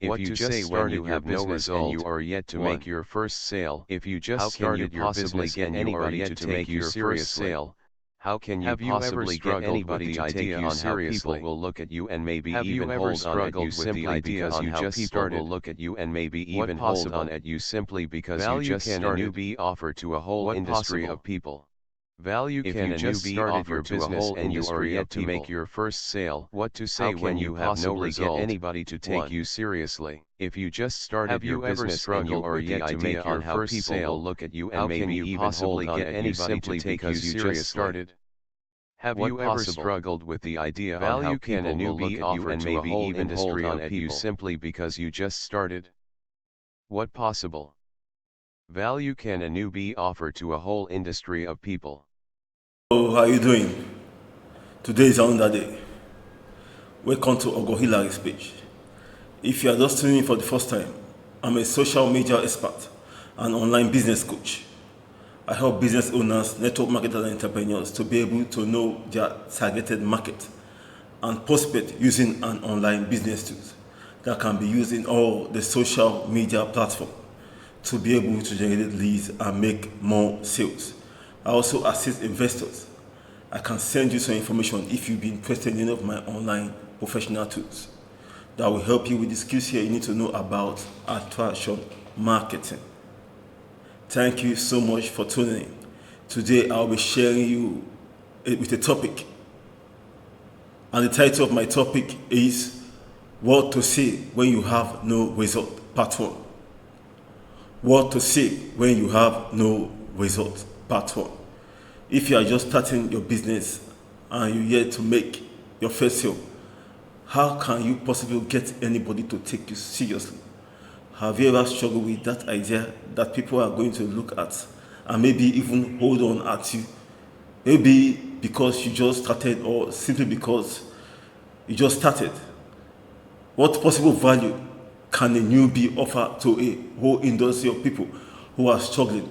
If you just started your business and you are yet to make your first sale, if you just started your business and you are yet to make your first sale, how can you possibly get anybody to take you seriously? People will look at you and maybe even hold on at you simply because you just started. Will look at you and maybe even hold on at you simply because you just started. Value can a newbie offer to a whole industry of people? Value can a newbie offer to a whole and you are yet to make your first sale? What to say when you have no result? Get anybody to take you seriously? If you just started your business and you are yet to make your first sale, will look at you and maybe even hold on at you simply because you just started. Have you ever struggled with the idea of how can a newbie offer and maybe even hold on at you simply because you just started? What possible value can a newbie offer to a whole industry of people? Hello, how are you doing? Today is another day. Welcome to Hilary's page. If you are just tuning in for the first time, I'm a social media expert and online business coach. I help business owners, network marketers, and entrepreneurs to be able to know their targeted market and prospect using an online business tool that can be used in all the social media platforms to be able to generate leads and make more sales. I also assist investors. I can send you some information if you've been interested in any of my online professional tools that will help you with the skills here you need to know about attraction marketing. Thank you so much for tuning in. Today I'll be sharing you with a topic. And the title of my topic is What to Say When You Have No Result, Part 1. What to say when you have no result, Part 1. If you are just starting your business and you're yet to make your first sale, how can you possibly get anybody to take you seriously? Have you ever struggled with that idea that people are going to look at and maybe even hold on at you? Maybe because you just started or simply because you just started. What possible value can a newbie offer to a whole industry of people who are struggling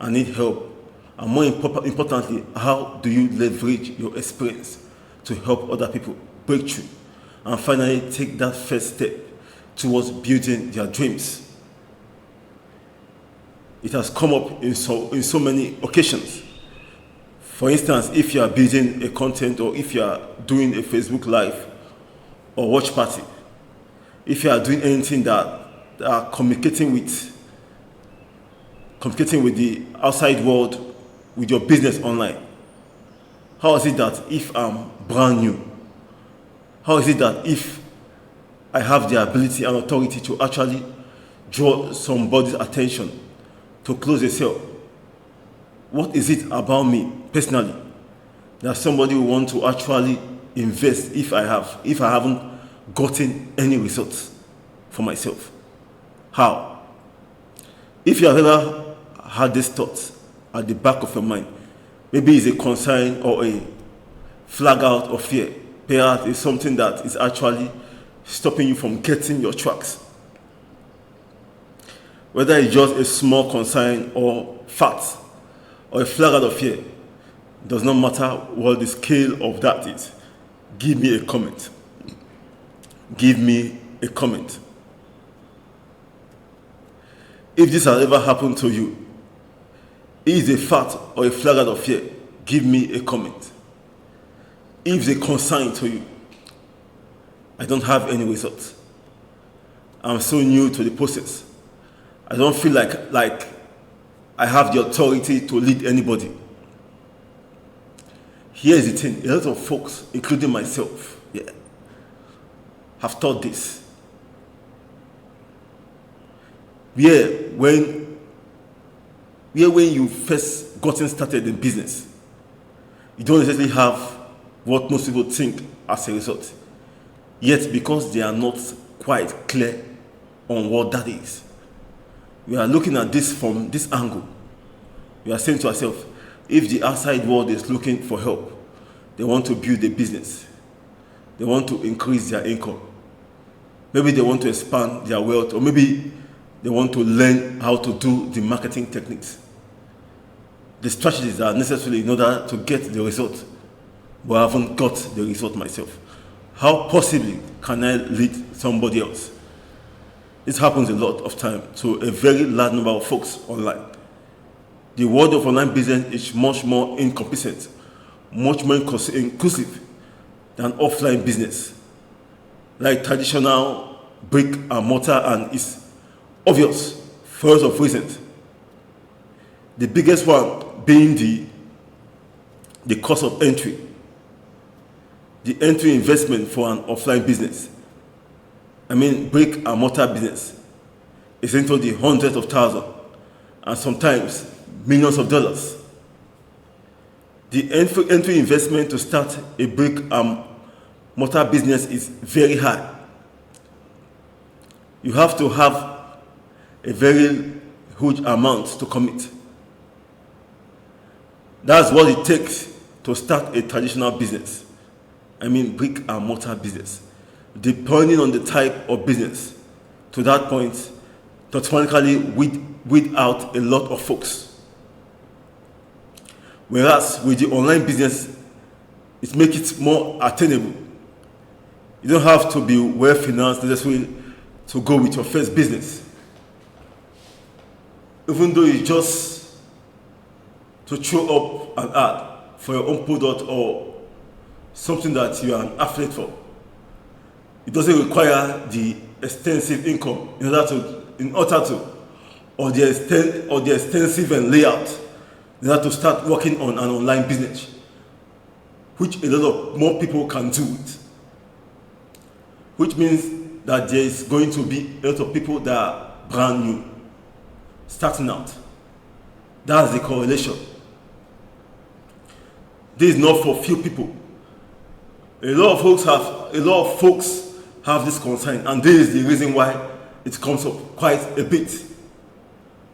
and need help? And more importantly, how do you leverage your experience to help other people break through and finally take that first step towards building their dreams? It has come up in so many occasions. For instance, if you are building a content or if you are doing a Facebook Live or watch party, if you are doing anything that are communicating with the outside world, with your business online, how is it that if I'm brand new, how is it that if I have the ability and authority to actually draw somebody's attention to close a sale, what is it about me personally that somebody will want to actually invest if I haven't gotten any results for myself? How? If you have ever had this thought at the back of your mind, maybe it's a concern or a flag out of fear, perhaps it's something that is actually stopping you from getting your tracks. Whether it's just a small concern or fact or a flag out of fear, does not matter what the scale of that is. Give me a comment. Give me a comment. If this has ever happened to you, is a fact or a flag out of fear, give me a comment. If it's a concern to you, I don't have any results. I'm so new to the process. I don't feel like I have the authority to lead anybody. Here's the thing, a lot of folks, including myself, have thought this. When you first gotten started in business, you don't necessarily have what most people think as a result. Yet, because they are not quite clear on what that is, we are looking at this from this angle. We are saying to ourselves, if the outside world is looking for help, they want to build a business, they want to increase their income, maybe they want to expand their wealth, or maybe they want to learn how to do the marketing techniques, the strategies that are necessary in order to get the result, but I haven't got the result myself. How possibly can I lead somebody else? This happens a lot of time to a very large number of folks online. The world of online business is much more encompassing, much more inclusive than offline business, like traditional brick and mortar, and it's obvious for lots of reasons. The biggest one being the cost of entry, the entry investment for an offline business. Brick and mortar business is into the hundreds of thousands and sometimes millions of dollars. The entry investment to start a brick and mortar business is very high. You have to have a very huge amount to commit. That's what it takes to start a traditional business. Brick and mortar business. Depending on the type of business, to that point, automatically weed out a lot of folks. Whereas with the online business, it makes it more attainable. You don't have to be well financed necessarily to go with your first business. Even though it's just to throw up an ad for your own product or something that you are an affiliate for, it doesn't require the extensive income in order to, or the extensive layout in order to start working on an online business, which a lot of more people can do it. Which means that there is going to be a lot of people that are brand new, starting out. That's the correlation. This is not for few people. A lot of folks have this concern, and this is the reason why it comes up quite a bit.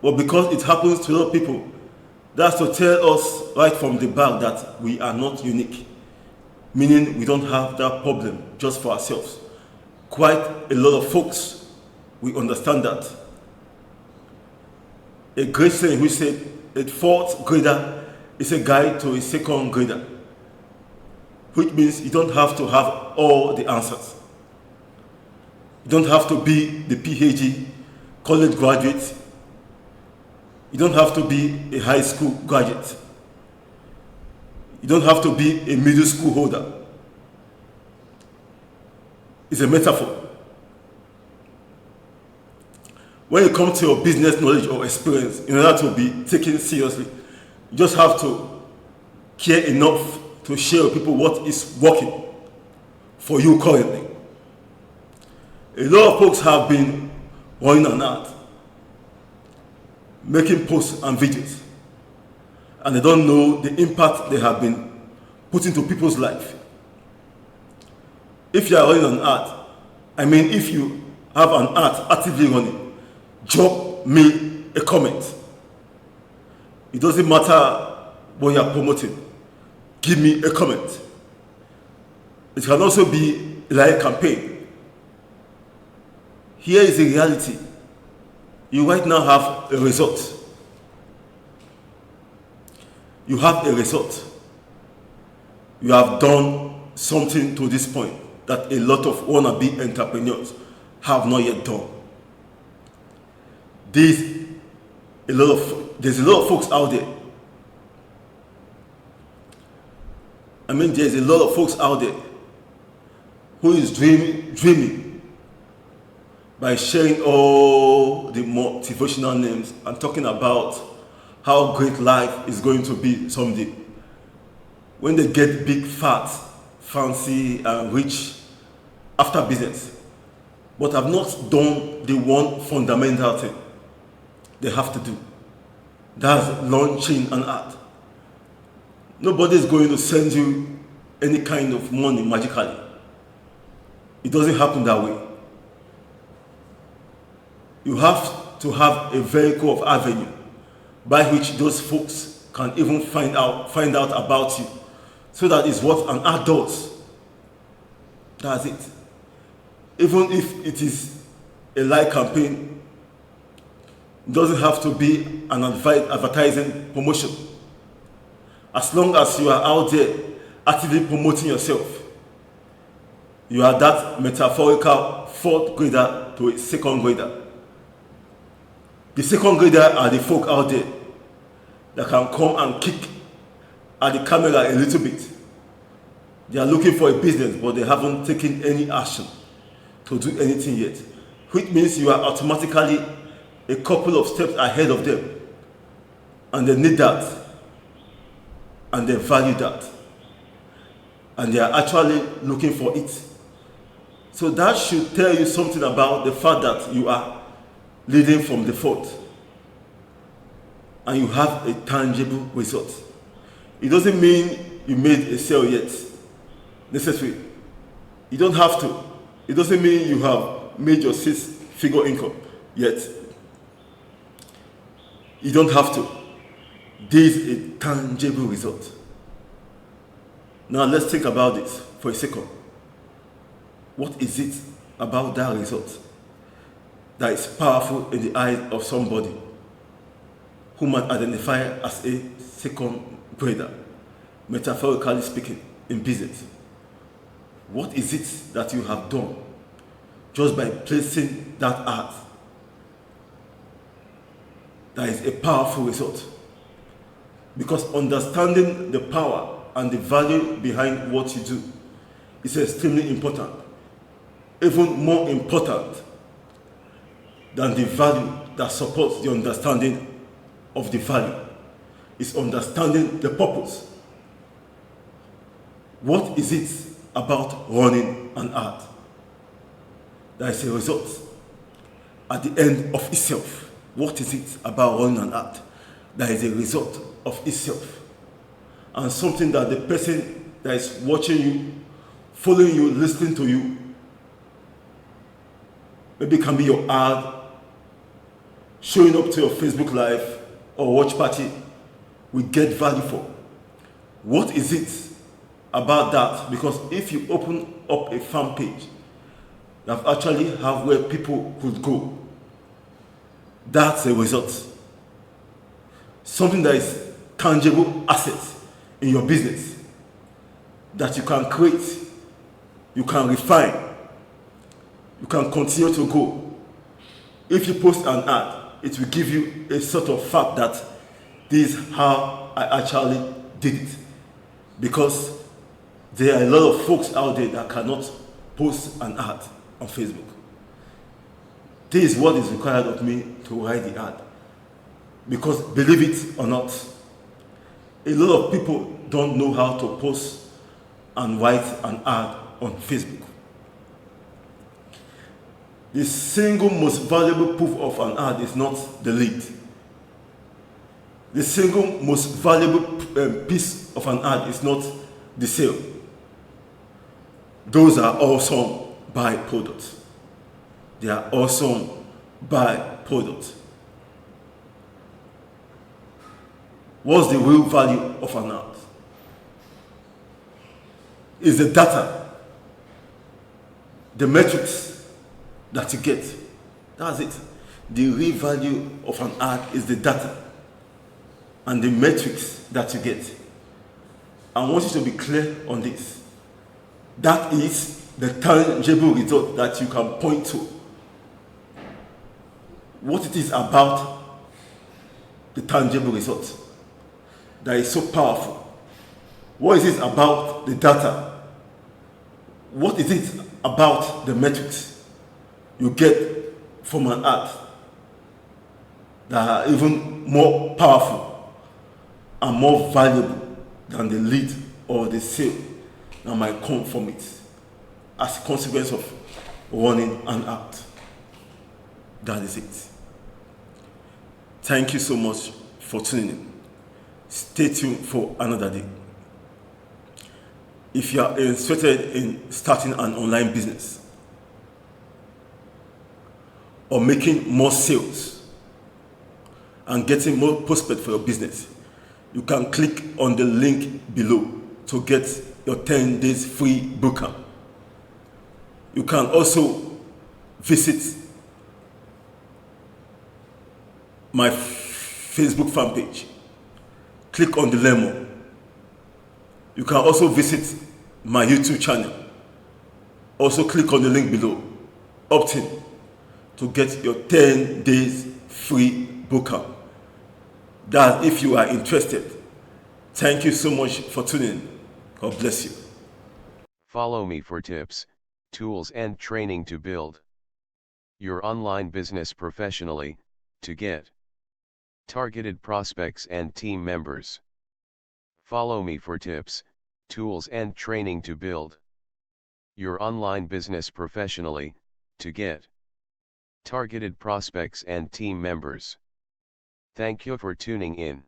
But because it happens to a lot of people, that's to tell us right from the back that we are not unique, meaning we don't have that problem just for ourselves. Quite a lot of folks, we understand that. A great saying which said, a fourth grader is a guide to a second grader, which means you don't have to have all the answers. You don't have to be the PhD, college graduate. You don't have to be a high school graduate. You don't have to be a middle school holder. It's a metaphor. When it comes to your business knowledge or experience, in order to be taken seriously, you just have to care enough to share with people what is working for you currently. A lot of folks have been running an ad, making posts and videos, and they don't know the impact they have been putting into people's life. If you are running an ad, if you have an ad actively running, drop me a comment. It doesn't matter what you are promoting. Give me a comment. It can also be a live campaign. Here is the reality. You right now have a result. You have a result. You have done something to this point that a lot of wannabe entrepreneurs have not yet done. There's a lot of folks out there. There's a lot of folks out there who is dreaming by sharing all the motivational names and talking about how great life is going to be someday. When they get big, fat, fancy, and rich after business, but have not done the one fundamental thing they have to do. That's launching an ad. Nobody is going to send you any kind of money magically. It doesn't happen that way. You have to have a vehicle of avenue by which those folks can even find out about you, so that is what an ad does. That's it. Even if it is a live campaign, it doesn't have to be an advertising promotion. As long as you are out there actively promoting yourself, you are that metaphorical fourth grader to a second grader. The second grader are the folk out there that can come and kick at the camera a little bit. They are looking for a business, but they haven't taken any action to do anything yet, which means you are automatically a couple of steps ahead of them, and they need that, and they value that, and they are actually looking for it. So that should tell you something about the fact that you are leading from the front and you have a tangible result. It doesn't mean you made a sale yet, necessarily. You don't have to. It doesn't mean you have made your six-figure income yet. You don't have to. This is a tangible result. Now let's think about this for a second. What is it about that result that is powerful in the eyes of somebody who might identify as a second grader, metaphorically speaking, in business? What is it that you have done just by placing that ad that is a powerful result? Because understanding the power and the value behind what you do is extremely important. Even more important than the value that supports the understanding of the value is understanding the purpose. What is it about running an ad that is a result at the end of itself? What is it about running an ad that is a result of itself? And something that the person that is watching you, following you, listening to you, maybe can be your ad, showing up to your Facebook Live or watch party, will get value for. What is it about that? Because if you open up a fan page that actually have where people could go, that's a result. Something that is tangible asset in your business that you can create, you can refine, you can continue to go. If you post an ad, it will give you a sort of fact that this is how I actually did it. Because there are a lot of folks out there that cannot post an ad on Facebook. This is what is required of me to write the ad. Because believe it or not, a lot of people don't know how to post and write an ad on Facebook. The single most valuable proof of an ad is not the lead. The single most valuable piece of an ad is not the sale. Those are awesome byproducts. They are awesome byproducts. What's the real value of an ad? Is the data, the metrics that you get. That's it. The real value of an ad is the data and the metrics that you get. I want you to be clear on this. That is the tangible result that you can point to. What it is about the tangible result that is so powerful. What is it about the data? What is it about the metrics you get from an ad that are even more powerful and more valuable than the lead or the sale that might come from it as a consequence of running an ad? That is it. Thank you so much for tuning in. Stay tuned for another day. If you are interested in starting an online business or making more sales and getting more prospects for your business, you can click on the link below to get your 10 days free bootcamp. You can also visit my Facebook fan page. Click on the Learn More. You can also visit my YouTube channel. Also click on the link below. Opt in. to get your 10 days free bootcamp. That if you are interested. Thank you so much for tuning in. God bless you. Follow me for tips, tools and training to build your online business professionally, to get targeted prospects and team members. Follow me for tips, tools and training to build your online business professionally, to get targeted prospects and team members. Thank you for tuning in.